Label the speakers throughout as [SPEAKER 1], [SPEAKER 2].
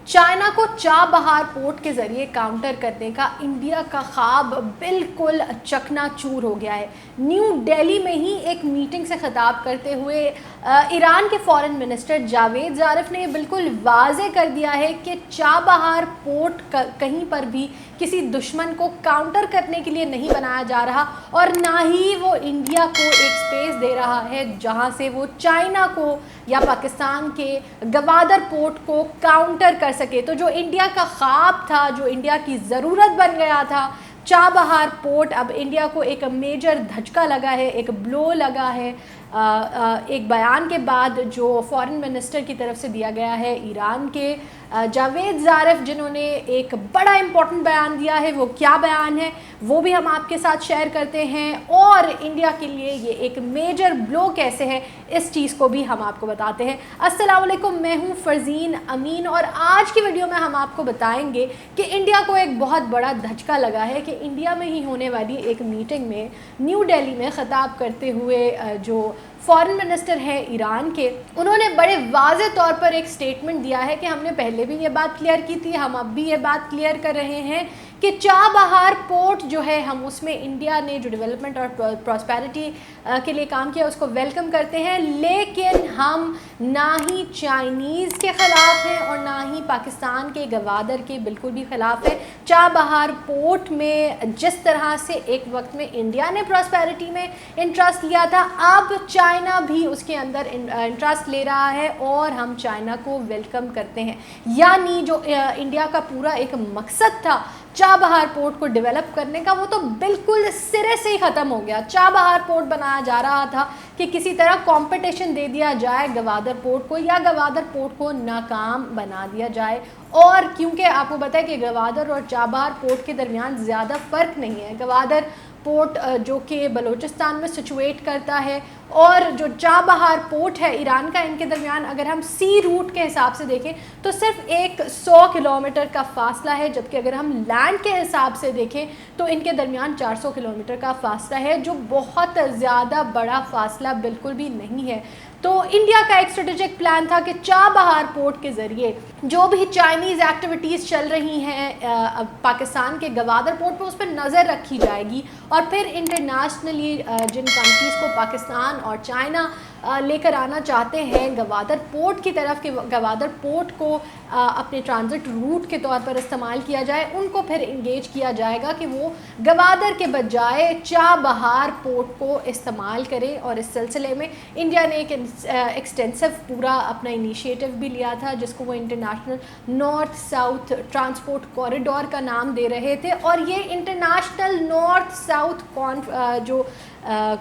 [SPEAKER 1] China کو Chabahar port کے ذریعے کاؤنٹر کرنے کا انڈیا کا خواب بالکل چکنا چور ہو گیا ہے۔ نیو دہلی میں ہی ایک میٹنگ سے خطاب کرتے ہوئے ایران کے فارن منسٹر جاوید ظریف نے بالکل واضح کر دیا ہے کہ چابہار پورٹ کہیں پر بھی کسی دشمن کو کاؤنٹر کرنے کے لیے نہیں بنایا جا رہا، اور نہ ہی وہ انڈیا کو ایک سپیس دے رہا ہے جہاں سے وہ چائنا کو یا پاکستان کے گوادر پورٹ کو کاؤنٹر کر سکے۔ تو جو انڈیا کا خواب تھا، جو انڈیا کی ضرورت بن گیا تھا، چابہار پورٹ، اب انڈیا کو ایک میجر دھچکا لگا ہے، ایک بلو لگا ہے۔ ایک بیان کے بعد جو فارن منسٹر کی طرف سے دیا گیا ہے ایران کے جاوید ظریف، جنہوں نے ایک بڑا امپورٹنٹ بیان دیا ہے، وہ کیا بیان ہے وہ بھی ہم آپ کے ساتھ شیئر کرتے ہیں، اور انڈیا کے لیے یہ ایک میجر بلو کیسے ہے اس چیز کو بھی ہم آپ کو بتاتے ہیں۔ السلام علیکم، میں ہوں فرزین امین، اور آج کی ویڈیو میں ہم آپ کو بتائیں گے کہ انڈیا کو ایک بہت بڑا دھچکا لگا ہے کہ انڈیا میں ہی ہونے والی ایک میٹنگ میں نیو دہلی میں خطاب کرتے ہوئے جو فارن منسٹر ہیں ایران کے، انہوں نے بڑے واضح طور پر ایک سٹیٹمنٹ دیا ہے کہ ہم نے پہلے بھی یہ بات کلیئر کی تھی، ہم اب بھی یہ بات کلیئر کر رہے ہیں کہ چابہار پورٹ جو ہے، ہم اس میں انڈیا نے جو ڈیولپمنٹ اور پراسپیرٹی کے لیے کام کیا اس کو ویلکم کرتے ہیں، لیکن ہم نہ ہی چائنیز کے خلاف ہیں اور نہ ہی پاکستان کے گوادر کے بالکل بھی خلاف ہے۔ چابہار پورٹ میں جس طرح سے ایک وقت میں انڈیا نے پراسپیرٹی میں انٹرسٹ لیا تھا، اب چائنا بھی اس کے اندر انٹرسٹ لے رہا ہے، اور ہم چائنا کو ویلکم کرتے ہیں۔ یعنی جو انڈیا کا پورا ایک مقصد تھا چابہار پورٹ کو ڈیولپ کرنے کا، وہ تو بالکل سرے سے ہی ختم ہو گیا۔ چابہار پورٹ بنایا جا رہا تھا کہ کسی طرح کمپٹیشن دے دیا جائے گوادر پورٹ کو، یا گوادر پورٹ کو ناکام بنا دیا جائے، اور کیونکہ آپ کو پتہ ہے کہ گوادر اور چابہار پورٹ کے درمیان زیادہ فرق نہیں ہے۔ گوادر پورٹ جو کہ بلوچستان میں سچویٹ کرتا ہے، اور جو چابہار پورٹ ہے ایران کا، ان کے درمیان اگر ہم سی روٹ کے حساب سے دیکھیں تو صرف 100 کلومیٹر کا فاصلہ ہے، جبکہ اگر ہم لینڈ کے حساب سے دیکھیں تو ان کے درمیان 400 کلومیٹر کا فاصلہ ہے، جو بہت زیادہ بڑا فاصلہ بالکل بھی نہیں ہے۔ تو انڈیا کا ایک اسٹریٹجک پلان تھا کہ چابہار پورٹ کے ذریعے جو بھی چائنیز ایکٹیویٹیز چل رہی ہیں پاکستان کے گوادر پورٹ پہ، اس پہ نظر رکھی جائے گی، اور پھر انٹرنیشنلی جن کنٹریز کو پاکستان اور چائنا لے کر آنا چاہتے ہیں گوادر پورٹ کی طرف، کہ گوادر پورٹ کو اپنے ٹرانزٹ روٹ کے طور پر استعمال کیا جائے، ان کو پھر انگیج کیا جائے گا کہ وہ گوادر کے بجائے چابہار پورٹ کو استعمال کریں۔ اور اس سلسلے میں انڈیا نے ایک ایکسٹینسو پورا اپنا انیشیٹو بھی لیا تھا، جس کو وہ international north south transport corridor کا نام دے رہے تھے، اور یہ انٹرنیشنل نارتھ ساؤتھ جو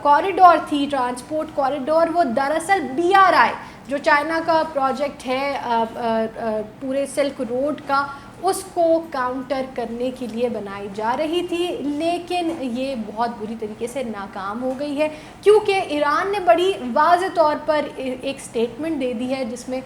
[SPEAKER 1] کوریڈور تھی، ٹرانسپورٹ کوریڈور، وہ دراصل BRI جو چائنا کا پروجیکٹ ہے پورے سلک روڈ کا، اس کو کاؤنٹر کرنے کے لیے بنائی جا رہی تھی، لیکن یہ بہت بری طریقے سے ناکام ہو گئی ہے، کیونکہ ایران نے بڑی واضح طور پر ایک سٹیٹمنٹ دے دی ہے جس میں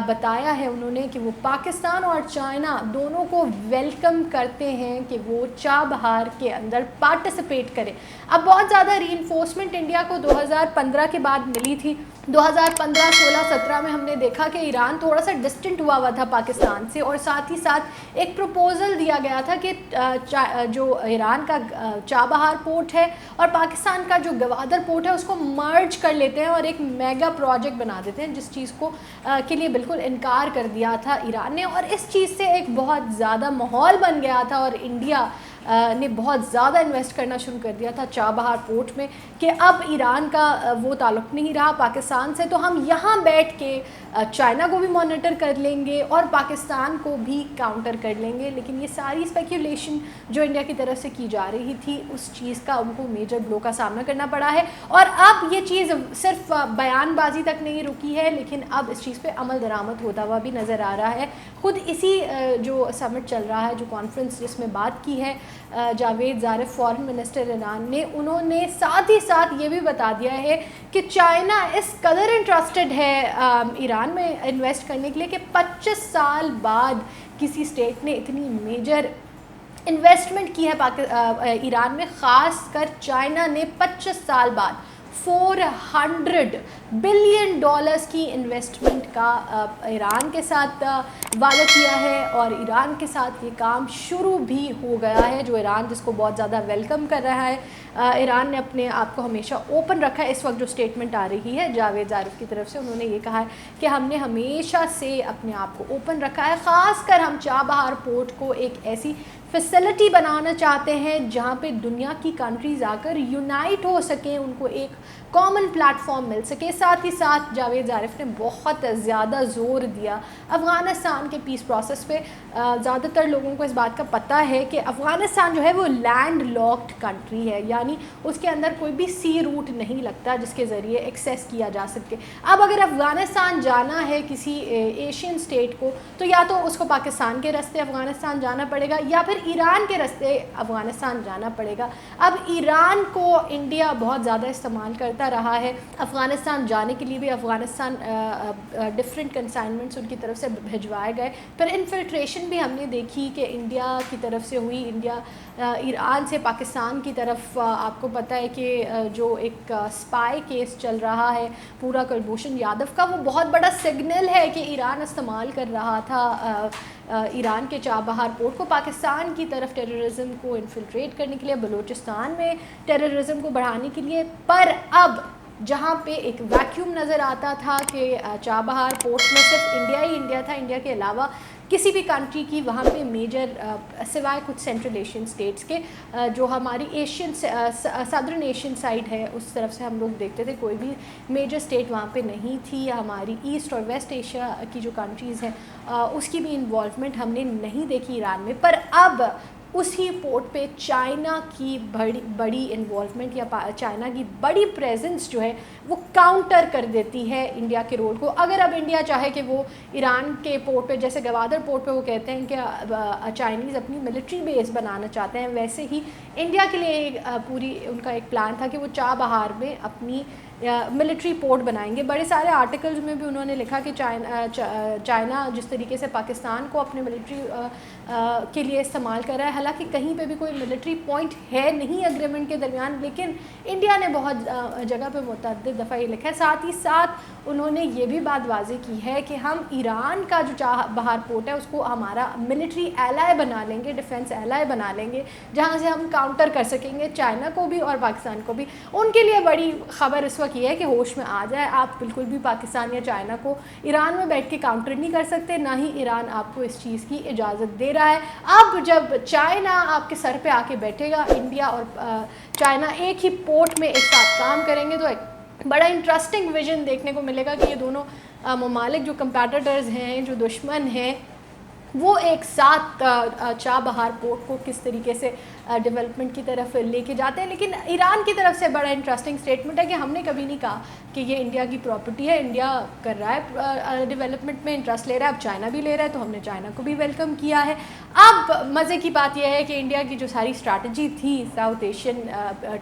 [SPEAKER 1] بتایا ہے انہوں نے کہ وہ پاکستان اور چائنا دونوں کو ویلکم کرتے ہیں کہ وہ چابہار کے اندر پارٹیسپیٹ کرے۔ اب بہت زیادہ ری انفورسمنٹ انڈیا کو 2015 کے بعد ملی تھی۔ 2015، 16، 17 میں ہم نے دیکھا کہ ایران تھوڑا سا ڈسٹنٹ ہوا تھا پاکستان سے، اور ساتھ ہی ساتھ ایک پروپوزل دیا گیا تھا کہ جو ایران کا چابہار پورٹ ہے اور پاکستان کا جو گوادر پورٹ ہے اس کو مرج کر لیتے ہیں اور ایک میگا پروجیکٹ بنا دیتے ہیں، جس چیز کو کے لیے بالکل انکار کر دیا تھا ایران نے، اور اس چیز سے ایک بہت زیادہ ماحول بن گیا تھا، اور انڈیا نے بہت زیادہ انویسٹ کرنا شروع کر دیا تھا چابہار پورٹ میں، کہ اب ایران کا وہ تعلق نہیں رہا پاکستان سے، تو ہم یہاں بیٹھ کے چائنا کو بھی مانیٹر کر لیں گے اور پاکستان کو بھی کاؤنٹر کر لیں گے۔ لیکن یہ ساری اسپیکولیشن جو انڈیا کی طرف سے کی جا رہی تھی، اس چیز کا ان کو میجر بلو کا سامنا کرنا پڑا ہے، اور اب یہ چیز صرف بیان بازی تک نہیں رکی ہے، لیکن اب اس چیز پہ عمل درآمد ہوتا ہوا بھی نظر آ رہا ہے۔ خود اسی جو سمٹ چل رہا ہے، جو کانفرنس جس میں بات کی ہے Javed Zarif foreign minister Iran نے، انہوں نے ساتھ ہی ساتھ یہ بھی بتا دیا ہے کہ چائنا اس قدر انٹرسٹڈ ہے ایران میں انویسٹ کرنے کے لیے کہ 25 سال بعد کسی اسٹیٹ نے اتنی میجر انویسٹمنٹ کی ہے ایران میں، خاص کر چائنا نے 25 سال بعد $400 बिलियन की इन्वेस्टमेंट का ईरान के साथ वादा किया है, और ईरान के साथ ये काम शुरू भी हो गया है, जो ईरान जिसको बहुत ज़्यादा वेलकम कर रहा है। ईरान ने अपने आप को हमेशा ओपन रखा है। इस वक्त जो स्टेटमेंट आ रही है जावेद ज़ारिफ की तरफ से, उन्होंने ये कहा है कि हमने हमेशा से अपने आप को ओपन रखा है, ख़ासकर हम चाबहार पोर्ट को एक ऐसी फैसिलिटी बनाना चाहते हैं जहाँ पे दुनिया की कंट्रीज़ आकर यूनाइट हो सकें, उनको एक कॉमन प्लेटफॉर्म मिल सके। साथ ही साथ जावेद ज़ारिफ ने बहुत ज़्यादा ज़ोर दिया अफ़गानिस्तान के पीस प्रोसेस पे। ज़्यादातर लोगों को इस बात का पता है कि अफ़गानिस्तान जो है वो लैंड लॉक्ड कंट्री है, यानी उसके अंदर कोई भी सी रूट नहीं लगता जिसके ज़रिए एक्सेस किया जा सके। अब अगर अफ़गानिस्तान जाना है किसी एशियन स्टेट को, तो या तो उसको पाकिस्तान के रास्ते अफ़गानिस्तान जाना पड़ेगा या फिर ईरान के रास्ते अफ़गानिस्तान जाना पड़ेगा। अब ईरान को इंडिया बहुत ज़्यादा इस्तेमाल करता रहा है। अफ़गानिस्तान जाने के लिए भी अफ़गानिस्तान डिफरेंट कंसाइनमेंट्स उनकी तरफ से भिजवाए गए, फिर इन्फिल्ट्रेशन भी हमने देखी कि इंडिया की तरफ से हुई। इंडिया ईरान से पाकिस्तान की तरफ, आपको पता है कि जो एक स्पाई केस चल रहा है पूरा कुलभूषण यादव का, वो बहुत बड़ा सिग्नल है कि ईरान इस्तेमाल कर रहा था ईरान के चाबहार पोर्ट को पाकिस्तान की तरफ टेररिज्म को इन्फिल्ट्रेट करने के लिए, बलूचिस्तान में टेररिज्म को बढ़ाने के लिए। पर अब जहाँ पे एक वैक्यूम नज़र आता था कि चाबहार पोर्ट में सिर्फ इंडिया ही इंडिया था, इंडिया के अलावा किसी भी कंट्री की वहाँ पे मेजर सिवाय कुछ सेंट्रल एशियन स्टेट्स के, जो हमारी एशियन सदर्न एशियन साइड है उस तरफ से हम लोग देखते थे, कोई भी मेजर स्टेट वहाँ पे नहीं थी। हमारी ईस्ट और वेस्ट एशिया की जो कंट्रीज़ हैं उसकी भी इन्वॉल्वमेंट हमने नहीं देखी ईरान में। पर अब उसी पोर्ट पे चाइना की बड़ी इन्वॉल्वमेंट या चाइना की बड़ी प्रेजेंस जो है वो काउंटर कर देती है इंडिया के रोल को। अगर अब इंडिया चाहे कि वो ईरान के पोर्ट पे, जैसे गवादर पोर्ट पे वो कहते हैं कि चाइनीज़ अपनी मिलिट्री बेस बनाना चाहते हैं, वैसे ही इंडिया के लिए पूरी उनका एक प्लान था कि वो चाबहार में अपनी मिलिट्री पोर्ट बनाएंगे। बड़े सारे आर्टिकल्स में भी उन्होंने लिखा कि चाइना जिस तरीके से पाकिस्तान को अपने मिलिट्री के लिए इस्तेमाल कर रहा है, हालांकि कहीं पे भी कोई मिलिट्री पॉइंट है नहीं एग्रीमेंट के दरमियान, लेकिन इंडिया ने बहुत जगह पे मुतअद्दिद दफ़ा ये लिखा है। साथ ही साथ उन्होंने ये भी बात वाज़ेह की है कि हम ईरान का जो चाबहार पोर्ट है उसको हमारा मिलिट्री एलाय बना लेंगे, डिफेंस एलाय बना लेंगे, जहाँ से हम काउंटर कर सकेंगे चाइना को भी और पाकिस्तान को भी। उनके लिए बड़ी ख़बर इस वक्त ये है कि होश में आ जाए, आप बिल्कुल भी पाकिस्तान या चाइना को ईरान में बैठ के काउंटर नहीं कर सकते, ना ही ईरान आपको इस चीज़ की इजाज़त दे रहा है। अब जब चाइना आपके सर पे आके बैठेगा, इंडिया और चाइना एक ही पोर्ट में एक साथ काम करेंगे, तो एक बड़ा इंटरेस्टिंग विजन देखने को मिलेगा कि ये दोनों ममालिक जो कंपेटिटर्स हैं, जो दुश्मन हैं, वो एक साथ चाबहार पोर्ट को किस तरीके से डेवलपमेंट की तरफ लेके जाते हैं। लेकिन ईरान की तरफ से बड़ा इंटरेस्टिंग स्टेटमेंट है कि हमने कभी नहीं कहा कि ये इंडिया की प्रॉपर्टी है, इंडिया कर रहा है डेवलपमेंट में, इंटरेस्ट ले रहा है, अब चाइना भी ले रहा है, तो हमने चाइना को भी वेलकम किया है। अब मज़े की बात यह है कि इंडिया की जो सारी स्ट्रैटेजी थी साउथ एशियन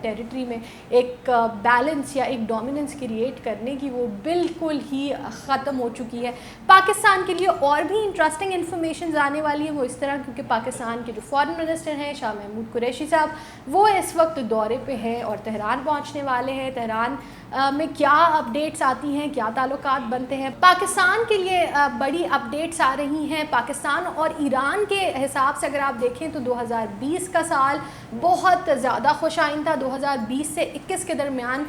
[SPEAKER 1] टेरिटरी में एक बैलेंस या एक डोमिनेंस क्रिएट करने की, वो बिल्कुल ही ख़त्म हो चुकी है। पाकिस्तान के लिए और भी इंटरेस्टिंग इन्फॉर्मेशन आने वाली है, वो इस तरह, क्योंकि पाकिस्तान के जो फॉरेन मिनिस्टर हैं शाह महमूद कुरैशी साहब, वो इस वक्त दौरे पे हैं और तेहरान पहुंचने वाले हैं। तेहरान में क्या अपडेट्स आती हैं, क्या ताल्लुकात बनते हैं, पाकिस्तान के लिए बड़ी अपडेट्स आ रही हैं। पाकिस्तान और ईरान के हिसाब से अगर आप देखें तो 2020 का साल बहुत ज़्यादा खुशाइन था। 2020 से 21 के दरमियान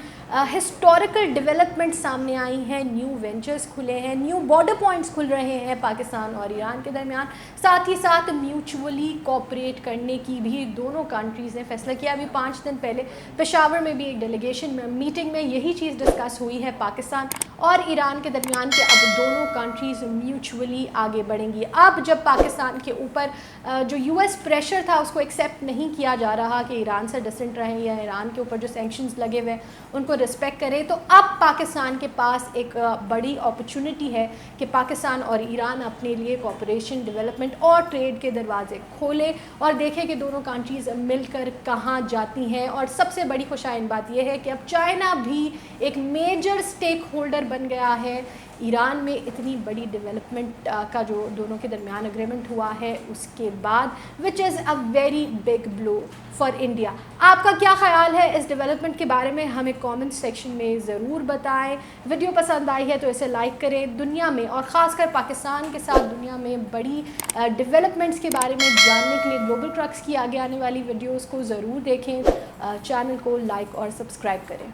[SPEAKER 1] हिस्टोरिकल डेवलपमेंट सामने आई हैं, न्यू वेंचर्स खुले हैं, न्यू बॉर्डर पॉइंट्स खुल रहे हैं पाकिस्तान और ईरान के दरमियान। साथ ही साथ म्यूचुअली कोऑपरेट करने की भी दोनों कंट्रीज़ ने फैसला किया। अभी 5 दिन पहले पेशावर में भी एक डेलीगेशन मीटिंग में यही चीज़ डिस्कस हुई है पाकिस्तान और ईरान के दरमियान कि अब दोनों कंट्रीज़ म्यूचुअली आगे बढ़ेंगी। अब जब पाकिस्तान के ऊपर जो यूएस प्रेशर था उसको एक्सेप्ट नहीं किया जा रहा कि ईरान से डिसेंट रहें या ईरान के ऊपर जो सैंक्शंस लगे हुए उनको रिस्पेक्ट करें, तो अब पाकिस्तान के पास एक बड़ी अपॉर्चुनिटी है कि पाकिस्तान और ईरान अपने लिए कोऑपरेशन, डेवलपमेंट और ट्रेड के दरवाजे खोले और देखें कि दोनों कंट्रीज़ मिलकर कहाँ जाती हैं। और सबसे बड़ी खुशाइन बात यह है कि अब चाइना भी एक मेजर स्टेक होल्डर बन गया है ایران میں اتنی بڑی ڈیولپمنٹ کا جو دونوں کے درمیان اگریمنٹ ہوا ہے اس کے بعد، which is a very big blow for India. آپ کا کیا خیال ہے اس ڈیولپمنٹ کے بارے میں؟ ہمیں کامنٹ سیکشن میں ضرور بتائیں. ویڈیو پسند آئی ہے تو اسے لائک کریں. دنیا میں اور خاص کر پاکستان کے ساتھ دنیا میں بڑی ڈیولپمنٹس کے بارے میں جاننے کے لیے گلوبل ٹرکس کی آگے آنے والی ویڈیوز کو ضرور دیکھیں. چینل کو لائک اور سبسکرائب کریں.